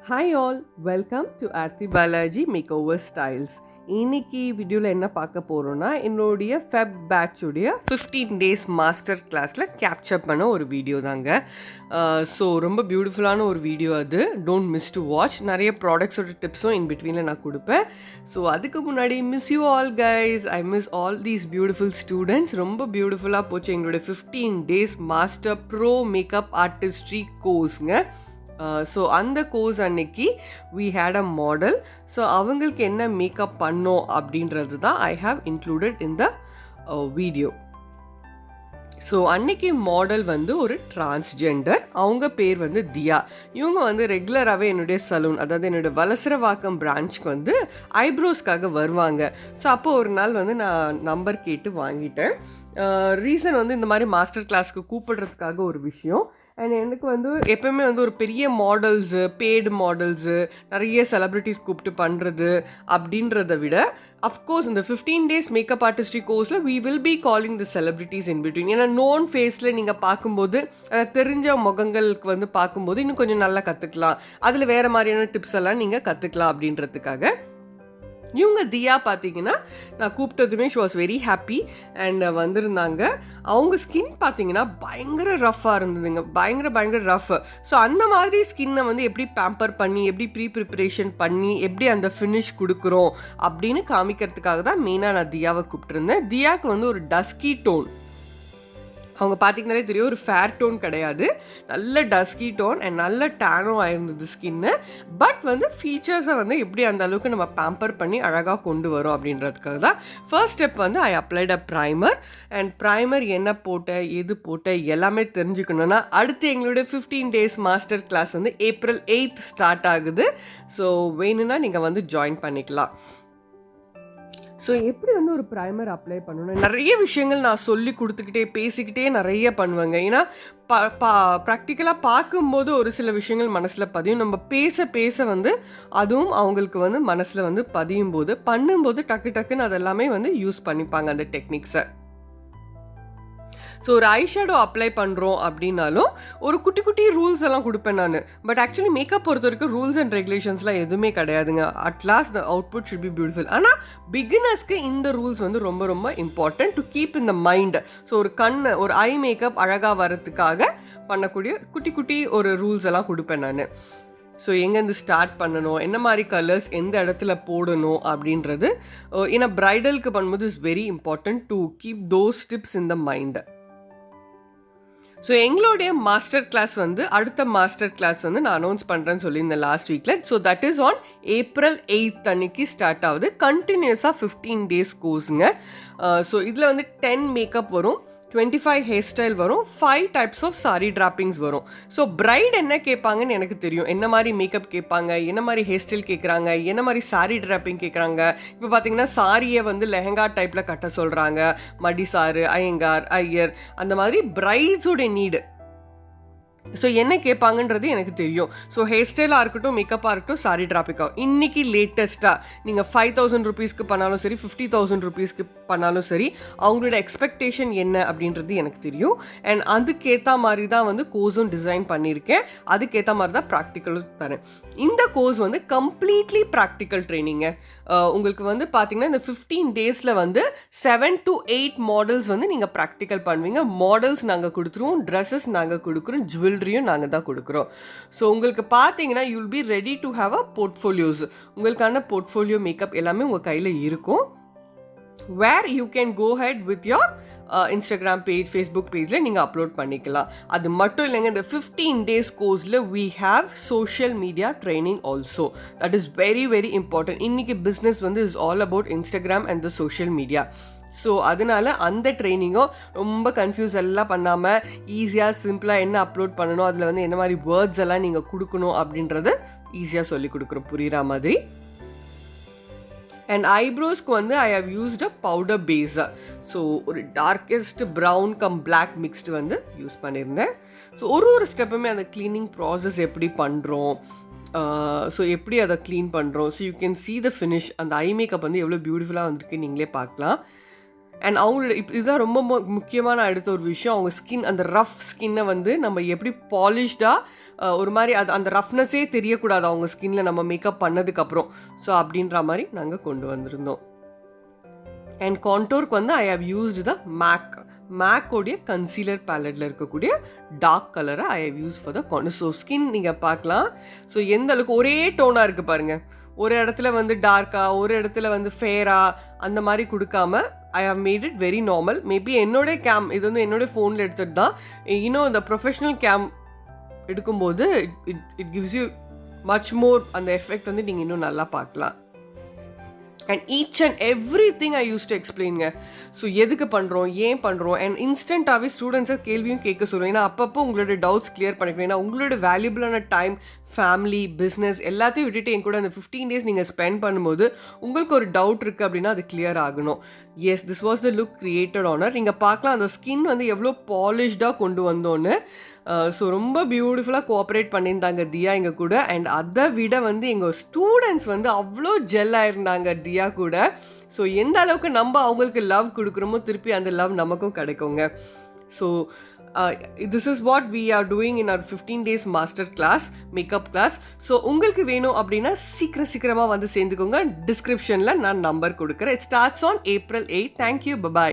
Hi all, welcome to Aarti Balaji Makeover Styles. இன்னைக்கு வீடியோவில் என்ன பார்க்க போகிறோன்னா என்னுடைய ஃபெப் பேட்சுடைய 15 days மாஸ்டர் கிளாஸில் கேப்சர் பண்ண ஒரு வீடியோ தாங்க. ஸோ ரொம்ப பியூட்டிஃபுல்லான ஒரு வீடியோ அது. Don't miss to watch. நிறைய ப்ராடக்ட்ஸோட டிப்ஸும் இன் பிட்வீனில் நான் கொடுப்பேன். ஸோ அதுக்கு முன்னாடி miss you all guys. I miss all these beautiful students. ரொம்ப பியூட்டிஃபுல்லாக போச்சு எங்களுடைய 15 days master pro makeup artistry கோர்ஸுங்க. ஸோ அந்த கோர்ஸ் அன்னைக்கு we had a model. So அவங்களுக்கு என்ன மேக்கப் பண்ணோம் அப்படின்றது தான் I have included in the video. So அன்னைக்கு மாடல் வந்து ஒரு டிரான்ஸ்ஜெண்டர். அவங்க பேர் வந்து தியா. இவங்க வந்து ரெகுலராகவே என்னுடைய சலூன், அதாவது என்னுடைய வலசரவாக்கம் பிரான்ச்சுக்கு வந்து ஐப்ரோஸ்க்காக வருவாங்க. ஸோ அப்போது ஒரு நாள் வந்து நான் நம்பர் கேட்டு வாங்கிட்டேன். ரீசன் வந்து இந்த மாதிரி மாஸ்டர் கிளாஸ்க்கு கூப்பிடுறதுக்காக ஒரு விஷயம். அண்ட் எனக்கு வந்து எப்போயுமே வந்து ஒரு பெரிய மாடல்ஸு, பெய்டு மாடல்ஸு, நிறைய செலிப்ரிட்டிஸ் கூப்பிட்டு பண்ணுறது அப்படின்றத விட அஃப்கோர்ஸ் இந்த 15 days மேக்கப் ஆர்டிஸ்ட்ரி கோர்ஸில் we will be calling the celebrities in between. ஏன்னா நோன் ஃபேஸில் நீங்கள் பார்க்கும்போது தெரிஞ்ச முகங்களுக்கு வந்து பார்க்கும்போது இன்னும் கொஞ்சம் நல்லா கற்றுக்கலாம், அதில் வேறு மாதிரியான டிப்ஸ் எல்லாம் நீங்கள் கற்றுக்கலாம் அப்படின்றதுக்காக. இவங்க தியா பார்த்தீங்கன்னா நான் கூப்பிட்டதுமே she was very happy and வந்திருந்தாங்க. அவங்க ஸ்கின் பார்த்தீங்கன்னா பயங்கர ரஃப்பாக இருந்ததுங்க, பயங்கர ரஃப். ஸோ அந்த மாதிரி ஸ்கின்னை வந்து எப்படி பேம்பர் பண்ணி, எப்படி ப்ரிப்ரேஷன் பண்ணி, எப்படி அந்த ஃபினிஷ் கொடுக்குறோம் அப்படின்னு காமிக்கிறதுக்காக தான் மெயினாக நான் தியாவை கூப்பிட்டுருந்தேன். தியாவுக்கு வந்து ஒரு டஸ்கி டோன், அவங்க பார்த்திங்கனாலே தெரியும், ஒரு ஃபேர் டோன் கிடையாது, நல்ல டஸ்கி டோன் அண்ட் நல்ல டேனும் ஆயிருந்தது ஸ்கின்னு. பட் வந்து ஃபீச்சர்ஸை வந்து எப்படி அந்த அளவுக்கு நம்ம பேம்பர் பண்ணி அழகாக கொண்டு வரோம் அப்படின்றதுக்காக தான் ஃபர்ஸ்ட் ஸ்டெப் வந்து ஐ applied a primer. And primer என்ன போட்ட, எது போட்ட எல்லாமே தெரிஞ்சுக்கணுன்னா அடுத்து எங்களுடைய 15 days மாஸ்டர் கிளாஸ் வந்து April 8th ஸ்டார்ட் ஆகுது. ஸோ வேணும்னா நீங்கள் வந்து ஜாயின் பண்ணிக்கலாம். ஸோ எப்படி வந்து ஒரு ப்ரைமர் அப்ளை பண்ணணும், நிறைய விஷயங்கள் நான் சொல்லி கொடுத்துக்கிட்டே பேசிக்கிட்டே நிறைய பண்ணுவேங்க. ஏன்னா ப்ராக்டிக்கலாக பார்க்கும்போது ஒரு சில விஷயங்கள் மனசில் பதியும், நம்ம பேச வந்து அதுவும் அவங்களுக்கு வந்து மனசில் வந்து பதியும் போது பண்ணும்போது டக்குன்னு அதெல்லாமே வந்து யூஸ் பண்ணிப்பாங்க அந்த டெக்னிக்ஸை. ஸோ ஒரு ஐஷேடோ அப்ளை பண்ணுறோம் அப்படின்னாலும் ஒரு குட்டி ரூல்ஸ் எல்லாம் கொடுப்பேன் நான். பட் ஆக்சுவலி மேக்கப் பொறுத்த வரைக்கும் ரூல்ஸ் அண்ட் ரெகுலேஷன்ஸ்லாம் எதுவுமே கிடையாதுங்க. At last the output should be beautiful. ஆனால் பிகினர்ஸ்க்கு இந்த ரூல்ஸ் வந்து ரொம்ப important to keep in the mind. So ஒரு ஐ மேக்கப் அழகாக வரதுக்காக பண்ணக்கூடிய குட்டி ஒரு ரூல்ஸ் எல்லாம் கொடுப்பேன் நான். ஸோ எங்கேருந்து ஸ்டார்ட் பண்ணணும், என்ன மாதிரி கலர்ஸ் எந்த இடத்துல போடணும் அப்படின்றது. ஏன்னா ப்ரைடலுக்கு பண்ணும்போது it's very important to keep those tips in the mind. So எங்களுடைய மாஸ்டர் கிளாஸ் வந்து அடுத்த மாஸ்டர் கிளாஸ் வந்து நான் அனௌன்ஸ் பண்ணுறேன்னு சொல்லியிருந்தேன் லாஸ்ட் வீக்கில். So that is on April 8th அன்னைக்கு ஸ்டார்ட் ஆகுது. கண்டினியூஸாக 15 days கோர்ஸுங்க. ஸோ இதில் வந்து 10 மேக்கப் வரும், 25 ஹேர் ஸ்டைல் வரும், 5 types ஆஃப் சாரி டிராப்பிங்ஸ் வரும். ஸோ பிரைட் என்ன கேட்பாங்கன்னு எனக்கு தெரியும், என்ன மாதிரி மேக்கப் கேட்பாங்க, என்ன மாதிரி ஹேர் ஸ்டைல் கேட்குறாங்க, என்ன மாதிரி சாரி டிராப்பிங் கேட்குறாங்க. இப்போ பார்த்தீங்கன்னா சாரியை வந்து லெஹங்கா டைப்பில் கட்ட சொல்கிறாங்க, மடி சாரு, ஐயங்கார், ஐயர், அந்த மாதிரி பிரைட்ஸோட நீடு. ஸோ என்ன கேட்பாங்கன்றது எனக்கு தெரியும். ஸோ ஹேர் ஸ்டைலாக இருக்கட்டும், மேக்கப்பாக இருக்கட்டும், சாரி டிராப்பிக்காக இன்றைக்கி லேட்டஸ்ட்டாக நீங்கள் 5,000 rupeesக்கு பண்ணாலும் சரி, 50,000 rupeesக்கு பண்ணாலும் சரி, அவங்களோட எக்ஸ்பெக்டேஷன் என்ன அப்படின்றது எனக்கு தெரியும். அண்ட் அதுக்கேற்ற மாதிரி தான் வந்து கோர்ஸும் டிசைன் பண்ணியிருக்கேன், அதுக்கேற்ற மாதிரி தான் ப்ராக்டிக்கலும் தரேன். இந்த கோர்ஸ் வந்து கம்ப்ளீட்லி ப்ராக்டிக்கல் ட்ரைனிங்க. உங்களுக்கு வந்து பார்த்தீங்கன்னா இந்த 15 daysல வந்து 7 to 8 மாடல்ஸ் வந்து நீங்கள் ப்ராக்டிக்கல் பண்ணுவீங்க. மாடல்ஸ் நாங்கள் கொடுத்துருவோம், ட்ரெஸ்ஸஸ் நாங்கள் கொடுக்குறோம், ஜுவல்லரியும் நாங்கள் தான் கொடுக்குறோம். ஸோ உங்களுக்கு பார்த்தீங்கன்னா you will be ready to have a portfolios. உங்களுக்கான போர்ட்ஃபோலியோ மேக்கப் எல்லாமே உங்கள் கையில் இருக்கும். Where you can go head with your Instagram page, Facebook பேஜில் நீங்கள் அப்லோட் பண்ணிக்கலாம். அது மட்டும் இல்லைங்க, இந்த 15 days கோர்ஸில் we have social media training also. That is very important. இன்றைக்கி பிஸ்னஸ் வந்து is all about Instagram and the social media. So அதனால் அந்த ட்ரைனிங்கும் ரொம்ப கன்ஃபியூஸ் எல்லாம் பண்ணாமல் ஈஸியாக சிம்பிளாக என்ன அப்லோட் பண்ணணும், அதில் வந்து என்ன மாதிரி வேர்ட்ஸ் எல்லாம் நீங்கள் கொடுக்கணும் அப்படின்றத ஈஸியாக சொல்லி கொடுக்குறோம் புரிகிற மாதிரி. அண்ட் ஐப்ரோஸ்க்கு வந்து I have used a powder பேஸாக. ஸோ ஒரு darkest brown cum black mixed வந்து யூஸ் பண்ணியிருந்தேன். ஸோ ஒரு ஸ்டெப்புமே அந்த க்ளீனிங் ப்ராசஸ் எப்படி பண்ணுறோம், ஸோ எப்படி அதை க்ளீன் பண்ணுறோம். So you can see the finish. அந்த ஐ மேக்கப் வந்து எவ்வளோ பியூட்டிஃபுல்லாக வந்திருக்கு நீங்களே பார்க்கலாம். அண்ட் அவங்களோட இதுதான் ரொம்ப முக்கியமான அடுத்த ஒரு விஷயம். அவங்க ஸ்கின், அந்த ரஃப் ஸ்கின்னை வந்து நம்ம எப்படி பாலிஷ்டாக ஒரு மாதிரி அந்த ரஃப்னஸே தெரியக்கூடாது அவங்க ஸ்கின்ல நம்ம மேக்கப் பண்ணதுக்கப்புறம். ஸோ அப்படின்ற மாதிரி நாங்கள் கொண்டு வந்திருந்தோம். அண்ட் கான்டோருக்கு வந்து ஐ ஹவ் யூஸ்டு த மேக்கோடைய கன்சீலர் பேலட்டில் இருக்கக்கூடிய டார்க் கலரை I have use for the contour. So skin நீங்கள் பார்க்கலாம். ஸோ எந்த அளவுக்கு ஒரே டோனாக இருக்குது பாருங்கள். ஒரு இடத்துல வந்து டார்க்காக, ஒரு இடத்துல வந்து ஃபேராக, அந்த மாதிரி கொடுக்காம I have made it very normal. Maybe என்னோடய இது வந்து என்னோடய ஃபோனில் எடுத்துகிட்டு தான். இன்னும் இந்த ப்ரொஃபஷ்னல் எடுக்கும்போது it gives you much more அந்த எஃபெக்ட் வந்து நீங்கள் இன்னும் நல்லா பார்க்கலாம். And each and every thing I use to எக்ஸ்பிளைனுங்க. ஸோ எதுக்கு பண்ணுறோம், ஏன் பண்ணுறோம், அண்ட் இன்ஸ்டண்ட்டாகவே ஸ்டூடெண்ட்ஸை கேள்வியும் கேட்க சொல்லுவோம். ஏன்னா அப்பப்போ உங்களோட டவுட்ஸ் கிளியர் பண்ணிக்கணும். ஏன்னா உங்களோட வேல்யூபிளான டைம், ஃபேமிலி, பிஸ்னஸ் எல்லாத்தையும் விட்டுட்டு என் கூட அந்த 15 days நீங்கள் ஸ்பெண்ட் பண்ணும்போது உங்களுக்கு ஒரு டவுட் இருக்குது அப்படின்னா அது கிளியர் ஆகணும். Yes, this was the look created ஆனர். நீங்கள் பார்க்கலாம் அந்த ஸ்கின் வந்து எவ்வளோ பாலிஷ்டாக கொண்டு வந்தோன்னு. ஸோ ரொம்ப பியூட்டிஃபுல்லாக கோஆப்ரேட் பண்ணியிருந்தாங்க தியா எங்கள் கூட. அண்ட் அதை விட வந்து எங்கள் ஸ்டூடெண்ட்ஸ் வந்து அவ்வளோ ஜெல்லாக இருந்தாங்க தியா கூட. ஸோ எந்த அளவுக்கு நம்ம அவங்களுக்கு லவ் கொடுக்குறோமோ திருப்பி அந்த லவ் நமக்கும் கிடைக்குங்க. So this is what we are doing in our 15 days master class, makeup class. So உங்களுக்கு வேணும் அப்படின்னா சீக்கிரமாக வந்து சேர்ந்துக்கோங்க. டிஸ்கிரிப்ஷனில் நான் நம்பர் கொடுக்குறேன். It starts on April 8. Thank you. Bye-bye.